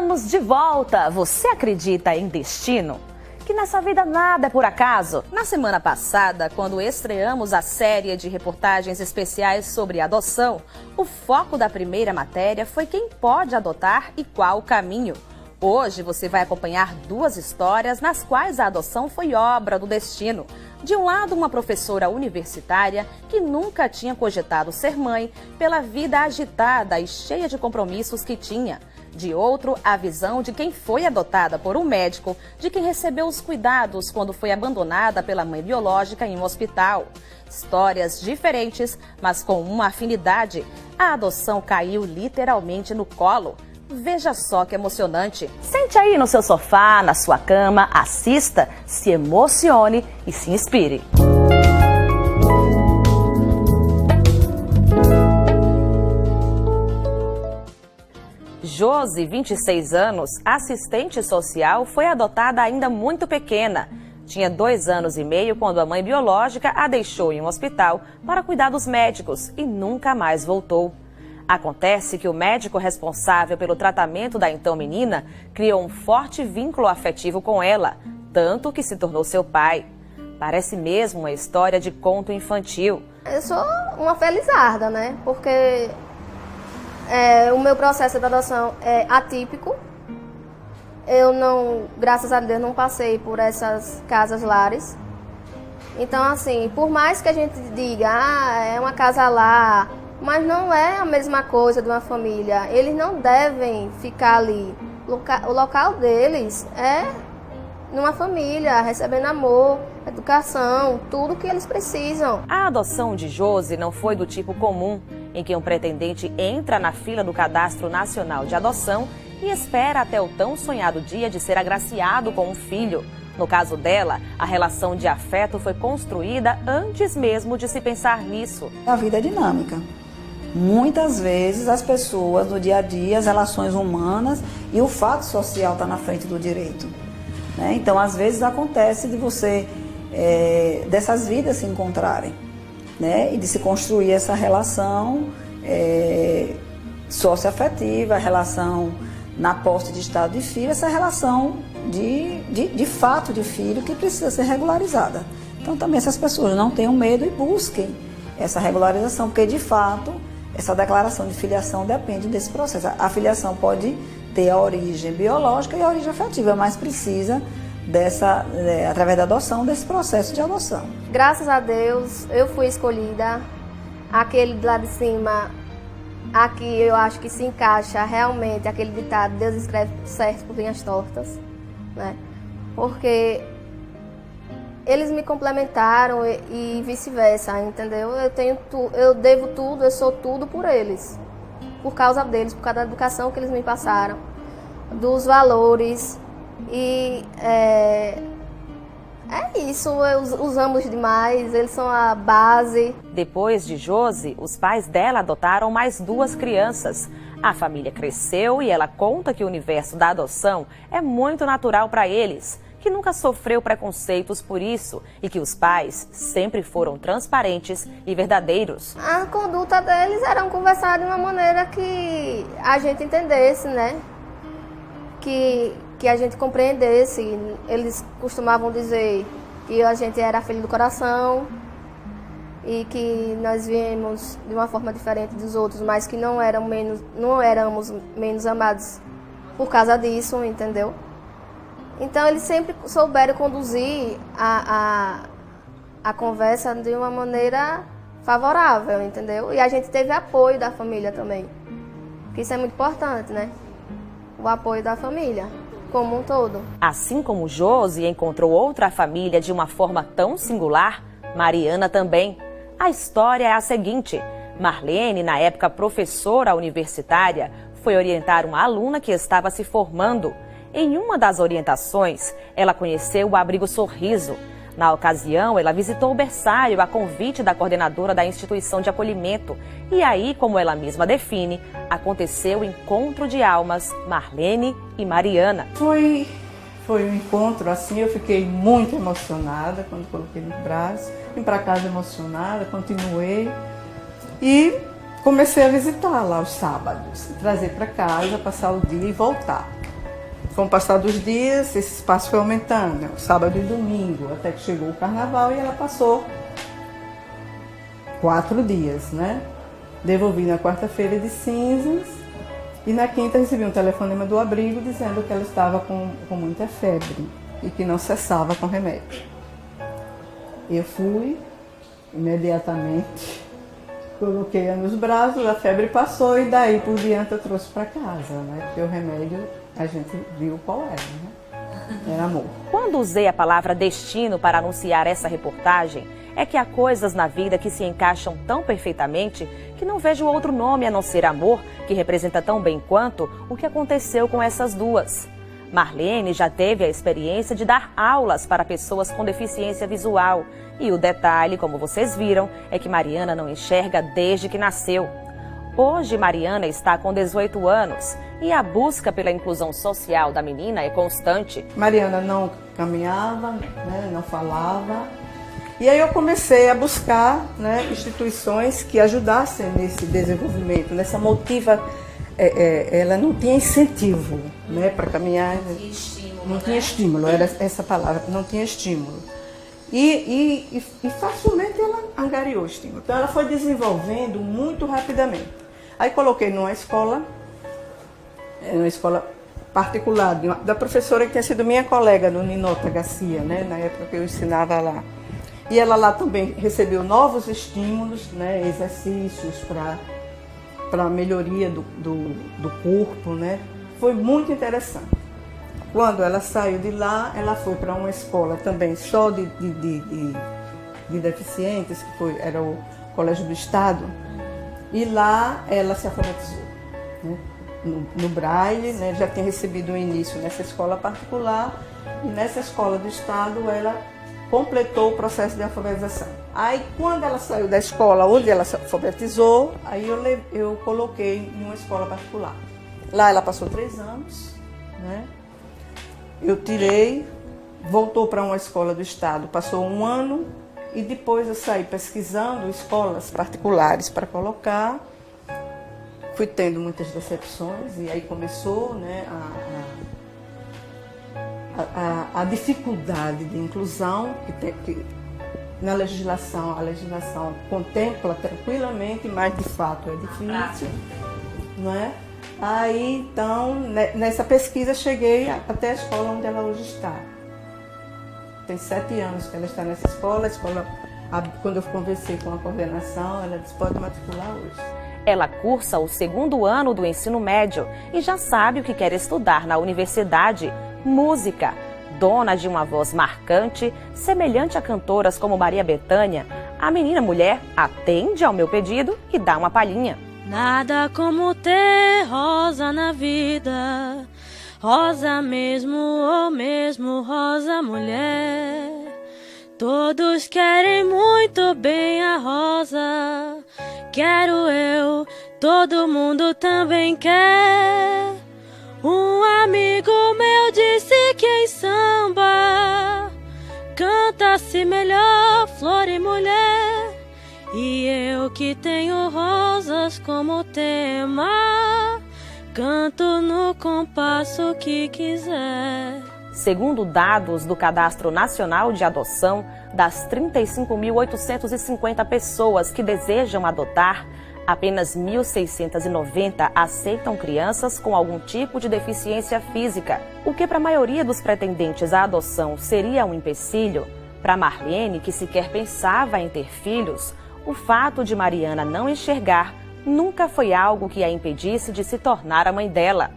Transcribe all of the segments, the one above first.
Estamos de volta! Você acredita em destino? Que nessa vida nada é por acaso? Na semana passada, quando estreamos a série de reportagens especiais sobre adoção, o foco da primeira matéria foi quem pode adotar e qual o caminho. Hoje você vai acompanhar duas histórias nas quais a adoção foi obra do destino. De um lado, uma professora universitária que nunca tinha cogitado ser mãe pela vida agitada e cheia de compromissos que tinha. De outro, a visão de quem foi adotada por um médico, de quem recebeu os cuidados quando foi abandonada pela mãe biológica em um hospital. Histórias diferentes, mas com uma afinidade. A adoção caiu literalmente no colo. Veja só que emocionante. Sente aí no seu sofá, na sua cama, assista, se emocione e se inspire. Josi, 26 anos, assistente social, foi adotada ainda muito pequena. Tinha 2 anos e meio quando a mãe biológica a deixou em um hospital para cuidar dos médicos e nunca mais voltou. Acontece que o médico responsável pelo tratamento da então menina criou um forte vínculo afetivo com ela, tanto que se tornou seu pai. Parece mesmo uma história de conto infantil. Eu sou uma felizarda, né? Porque o meu processo de adoção é atípico. Eu não, graças a Deus, não passei por essas casas lares. Então, assim, por mais que a gente diga, é uma casa lar, mas não é a mesma coisa de uma família. Eles não devem ficar ali. O local deles é numa família, recebendo amor, educação, tudo que eles precisam. A adoção de Josi não foi do tipo comum, em que um pretendente entra na fila do Cadastro Nacional de Adoção e espera até o tão sonhado dia de ser agraciado com um filho. No caso dela, a relação de afeto foi construída antes mesmo de se pensar nisso. A vida é dinâmica. Muitas vezes as pessoas no dia a dia, as relações humanas e o fato social está na frente do direito, né? Então, às vezes acontece de você, dessas vidas se encontrarem, né? E de se construir essa relação socioafetiva, a relação na posse de estado de filho, essa relação de fato de filho que precisa ser regularizada. Então, também essas pessoas não tenham medo e busquem essa regularização, porque de fato essa declaração de filiação depende desse processo. A filiação pode ter a origem biológica e a origem afetiva, mas precisa através da adoção, desse processo de adoção. Graças a Deus, eu fui escolhida. Aquele lá de cima, aqui eu acho que se encaixa realmente aquele ditado, Deus escreve certo por linhas tortas, né? Porque eles me complementaram e vice-versa, entendeu? Eu devo tudo, eu sou tudo por eles. Por causa deles, por causa da educação que eles me passaram, dos valores. E é isso, os amo demais, eles são a base. Depois de Josi, os pais dela adotaram mais 2 crianças. A família cresceu e ela conta que o universo da adoção é muito natural para eles, que nunca sofreu preconceitos por isso e que os pais sempre foram transparentes e verdadeiros. A conduta deles era conversar de uma maneira que a gente entendesse, né? Que a gente compreendesse. Eles costumavam dizer que a gente era filho do coração e que nós viemos de uma forma diferente dos outros, mas que não éramos menos amados por causa disso, entendeu? Então, eles sempre souberam conduzir a conversa de uma maneira favorável, entendeu? E a gente teve apoio da família também, porque isso é muito importante, né? O apoio da família, como um todo. Assim como Josi encontrou outra família de uma forma tão singular, Mariana também. A história é a seguinte: Marlene, na época professora universitária, foi orientar uma aluna que estava se formando. Em uma das orientações, ela conheceu o Abrigo Sorriso. Na ocasião, ela visitou o berçário a convite da coordenadora da instituição de acolhimento. E aí, como ela mesma define, aconteceu o encontro de almas, Marlene e Mariana. Foi um encontro assim, eu fiquei muito emocionada quando coloquei no braço. Vim para casa emocionada, continuei e comecei a visitar lá os sábados, trazer para casa, passar o dia e voltar. com o passar dos dias, esse espaço foi aumentando, né? Sábado e domingo, até que chegou o carnaval e ela passou 4 dias, né? Devolvi na quarta-feira de cinzas e na quinta recebi um telefonema do abrigo dizendo que ela estava com muita febre e que não cessava com remédio. Eu fui imediatamente, coloquei-a nos braços, a febre passou e daí por diante eu trouxe para casa, né? Porque o remédio a gente viu qual era, né? Era amor. Quando usei a palavra destino para anunciar essa reportagem, é que há coisas na vida que se encaixam tão perfeitamente que não vejo outro nome a não ser amor, que representa tão bem quanto o que aconteceu com essas duas. Marlene já teve a experiência de dar aulas para pessoas com deficiência visual. E o detalhe, como vocês viram, é que Mariana não enxerga desde que nasceu. Hoje, Mariana está com 18 anos e a busca pela inclusão social da menina é constante. Mariana não caminhava, né, não falava. E aí eu comecei a buscar, né, instituições que ajudassem nesse desenvolvimento, nessa motiva. Ela não tinha incentivo, né, para caminhar. Não tinha estímulo, era essa palavra, não tinha estímulo. E facilmente ela angariou estímulo. Então ela foi desenvolvendo muito rapidamente. Aí coloquei numa escola particular, da professora que tinha sido minha colega, do Ninota Garcia, né, na época que eu ensinava lá. E ela lá também recebeu novos estímulos, né, exercícios para a melhoria do corpo, né? Foi muito interessante. Quando ela saiu de lá, ela foi para uma escola também só de deficientes, que era o Colégio do Estado, e lá ela se alfabetizou, né? No Braille, né? Já tinha recebido um início nessa escola particular, e nessa escola do Estado ela completou o processo de alfabetização. Aí, quando ela saiu da escola onde ela se alfabetizou, aí eu coloquei em uma escola particular. Lá ela passou 3 anos, né? Eu tirei, voltou para uma escola do Estado, passou 1 ano, e depois eu saí pesquisando escolas particulares para colocar. Fui tendo muitas decepções, e aí começou, né, a dificuldade de inclusão que na legislação, a legislação contempla tranquilamente, mas de fato é difícil, não é? Aí, então, nessa pesquisa cheguei até a escola onde ela hoje está. Tem 7 anos que ela está nessa escola. Quando eu conversei com a coordenação, ela disse, pode matricular hoje. Ela cursa o 2º ano do ensino médio e já sabe o que quer estudar na universidade: música. Dona de uma voz marcante, semelhante a cantoras como Maria Bethânia, a menina mulher atende ao meu pedido e dá uma palhinha. Nada como ter rosa na vida, rosa mesmo ou mesmo rosa mulher. Todos querem muito bem a rosa, quero eu, todo mundo também quer. Um amigo meu disse que em samba canta-se melhor flor e mulher. E eu que tenho rosas como tema, canto no compasso que quiser. Segundo dados do Cadastro Nacional de Adoção, das 35.850 pessoas que desejam adotar, apenas 1.690 aceitam crianças com algum tipo de deficiência física. O que para a maioria dos pretendentes à adoção seria um empecilho, para Marlene, que sequer pensava em ter filhos, o fato de Mariana não enxergar nunca foi algo que a impedisse de se tornar a mãe dela.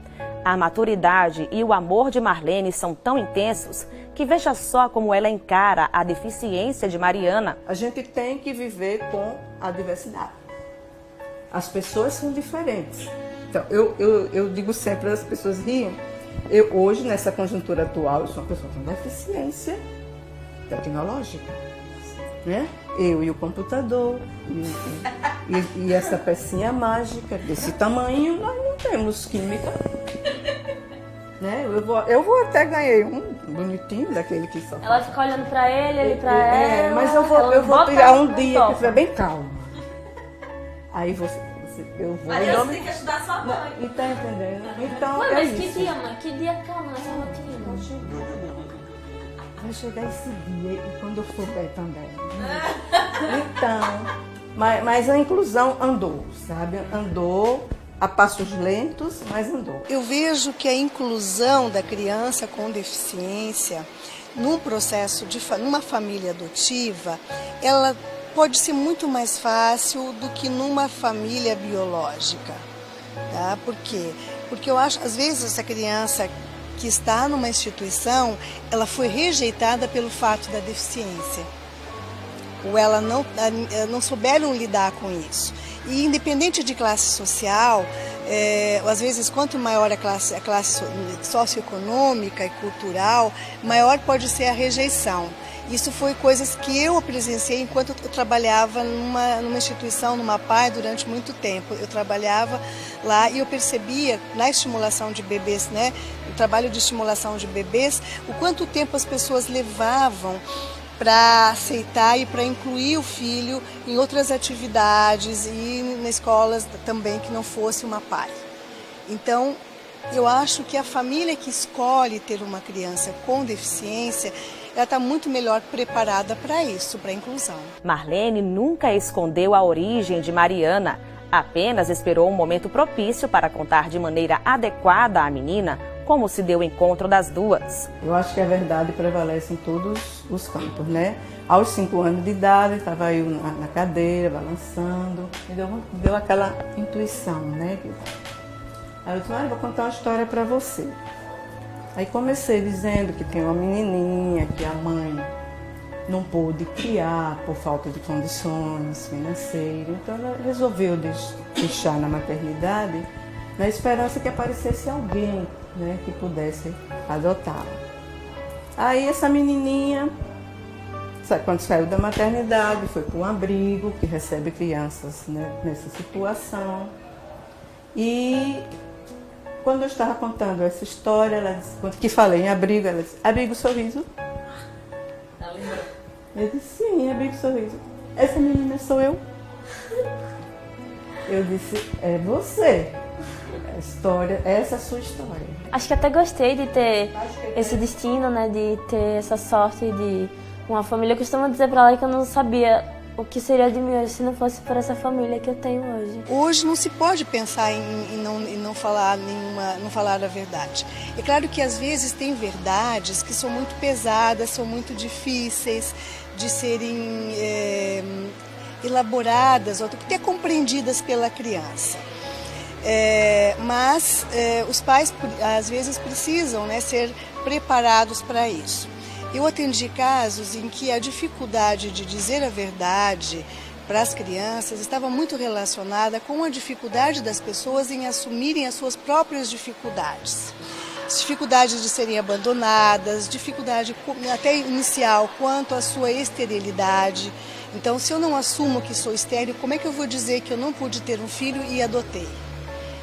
A maturidade e o amor de Marlene são tão intensos que veja só como ela encara a deficiência de Mariana. A gente tem que viver com a diversidade. As pessoas são diferentes. Então, eu digo sempre, as pessoas riem. Eu, hoje, nessa conjuntura atual, eu sou uma pessoa com deficiência tecnológica, né? Eu e o computador, e essa pecinha mágica desse tamanho, nós não temos química. Né? Eu vou até ganhar um bonitinho, daquele que só... Ela fica olhando pra ele pra ela. Mas eu vou pegar um dia que estiver bem calmo. Aí eu vou... Mas eu tenho que ajudar sua mãe. E tá entendendo? Então, Mãe, é mas que isso. dia, mãe? Que dia calma nessa rotina? Vai chegar esse dia e quando eu souber também. Então, mas a inclusão andou, sabe? Andou a passos lentos, mas andou. Eu vejo que a inclusão da criança com deficiência num processo numa família adotiva, ela pode ser muito mais fácil do que numa família biológica. Tá? Por quê? Porque eu acho, às vezes, essa criança que está numa instituição, ela foi rejeitada pelo fato da deficiência. Ou ela não souberam lidar com isso. E independente de classe social, às vezes quanto maior a classe socioeconômica e cultural, maior pode ser a rejeição. Isso foi coisas que eu presenciei enquanto eu trabalhava numa instituição, numa PAI, durante muito tempo. Eu trabalhava lá e eu percebia na estimulação de bebês, né, o trabalho de estimulação de bebês, o quanto tempo as pessoas levavam para aceitar e para incluir o filho em outras atividades e em escolas também que não fosse uma PAI. Então, eu acho que a família que escolhe ter uma criança com deficiência, ela está muito melhor preparada para isso, para a inclusão. Marlene nunca escondeu a origem de Mariana, apenas esperou um momento propício para contar de maneira adequada à menina como se deu o encontro das duas. Eu acho que a verdade prevalece em todos os campos, né? Aos 5 anos de idade, estava eu na cadeira, balançando, me deu aquela intuição, né? Aí eu disse, vou contar uma história para você. Aí comecei dizendo que tem uma menininha que a mãe não pôde criar por falta de condições financeiras. Então ela resolveu deixar na maternidade na esperança que aparecesse alguém, né, que pudesse adotá-la. Aí essa menininha, quando saiu da maternidade, foi para um abrigo que recebe crianças, né, nessa situação. E quando eu estava contando essa história, ela disse, quando que falei em abrigo, ela disse, abrigo sorriso. Eu disse, sim, abrigo sorriso. Essa menina sou eu. Eu disse, é você. A história, essa é a sua história. Acho que até gostei de ter esse destino, né? De ter essa sorte de uma família. Eu costumo dizer pra ela que eu não sabia o que seria de mim hoje se não fosse por essa família que eu tenho hoje. Hoje não se pode pensar em não falar não falar a verdade. É claro que às vezes tem verdades que são muito pesadas, são muito difíceis de serem elaboradas ou até compreendidas pela criança. Mas os pais às vezes precisam, né, ser preparados para isso. Eu atendi casos em que a dificuldade de dizer a verdade para as crianças estava muito relacionada com a dificuldade das pessoas em assumirem as suas próprias dificuldades. Dificuldade de serem abandonadas, dificuldade até inicial quanto à sua esterilidade. Então, se eu não assumo que sou estéril, como é que eu vou dizer que eu não pude ter um filho e adotei?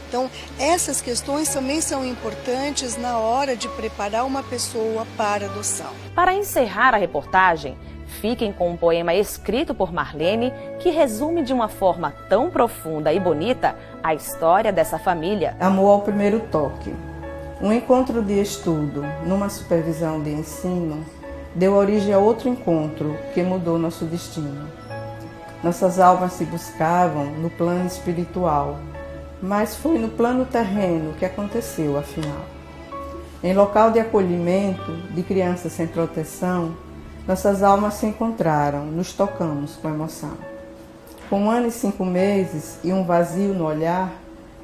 Então, essas questões também são importantes na hora de preparar uma pessoa para adoção. Para encerrar a reportagem, fiquem com um poema escrito por Marlene que resume de uma forma tão profunda e bonita a história dessa família. Amor ao primeiro toque. Um encontro de estudo numa supervisão de ensino deu origem a outro encontro que mudou nosso destino. Nossas almas se buscavam no plano espiritual, mas foi no plano terreno que aconteceu, afinal. Em local de acolhimento de crianças sem proteção, nossas almas se encontraram, nos tocamos com emoção. Com 1 ano e 5 meses e um vazio no olhar,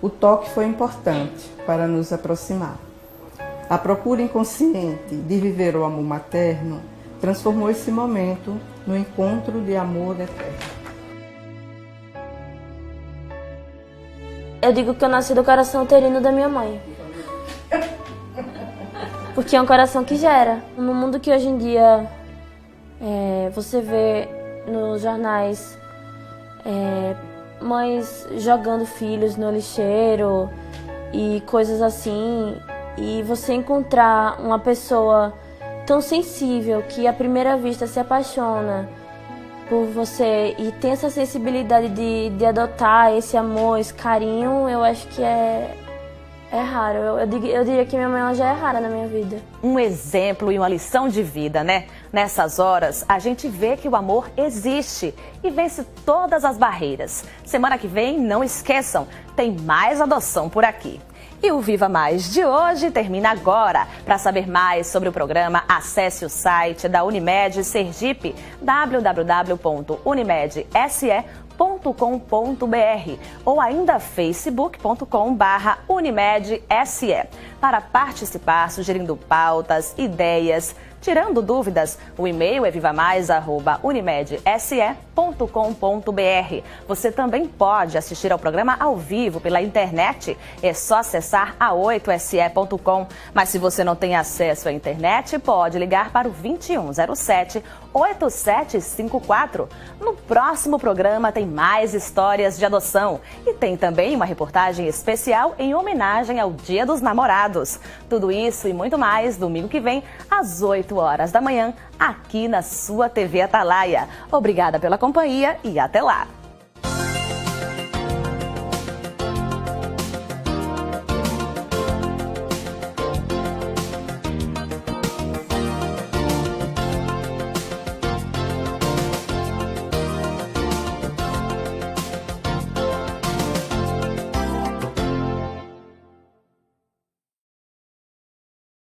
o toque foi importante para nos aproximar. A procura inconsciente de viver o amor materno transformou esse momento no encontro de amor eterno. Eu digo que eu nasci do coração uterino da minha mãe. Porque é um coração que gera. No mundo que hoje em dia você vê nos jornais mães jogando filhos no lixeiro e coisas assim, e você encontrar uma pessoa tão sensível que à primeira vista se apaixona por você e tem essa sensibilidade de adotar esse amor, esse carinho, eu acho que é raro. Eu diria que minha mãe ela já é rara na minha vida. Um exemplo e uma lição de vida, né? Nessas horas, a gente vê que o amor existe e vence todas as barreiras. Semana que vem, não esqueçam, tem mais adoção por aqui. E o Viva Mais de hoje termina agora. Para saber mais sobre o programa, acesse o site da Unimed Sergipe, www.unimedse.com.br ou ainda facebook.com/UnimedSE. Para participar, sugerindo pautas, ideias, tirando dúvidas, o e-mail é vivamais@unimedse.com.br. Você também pode assistir ao programa ao vivo pela internet. É só acessar a8se.com. Mas se você não tem acesso à internet, pode ligar para o 2107-8754. No próximo programa tem mais histórias de adoção e tem também uma reportagem especial em homenagem ao Dia dos Namorados. Tudo isso e muito mais domingo que vem às 8 horas da manhã aqui na sua TV Atalaia. Obrigada pela companhia e até lá!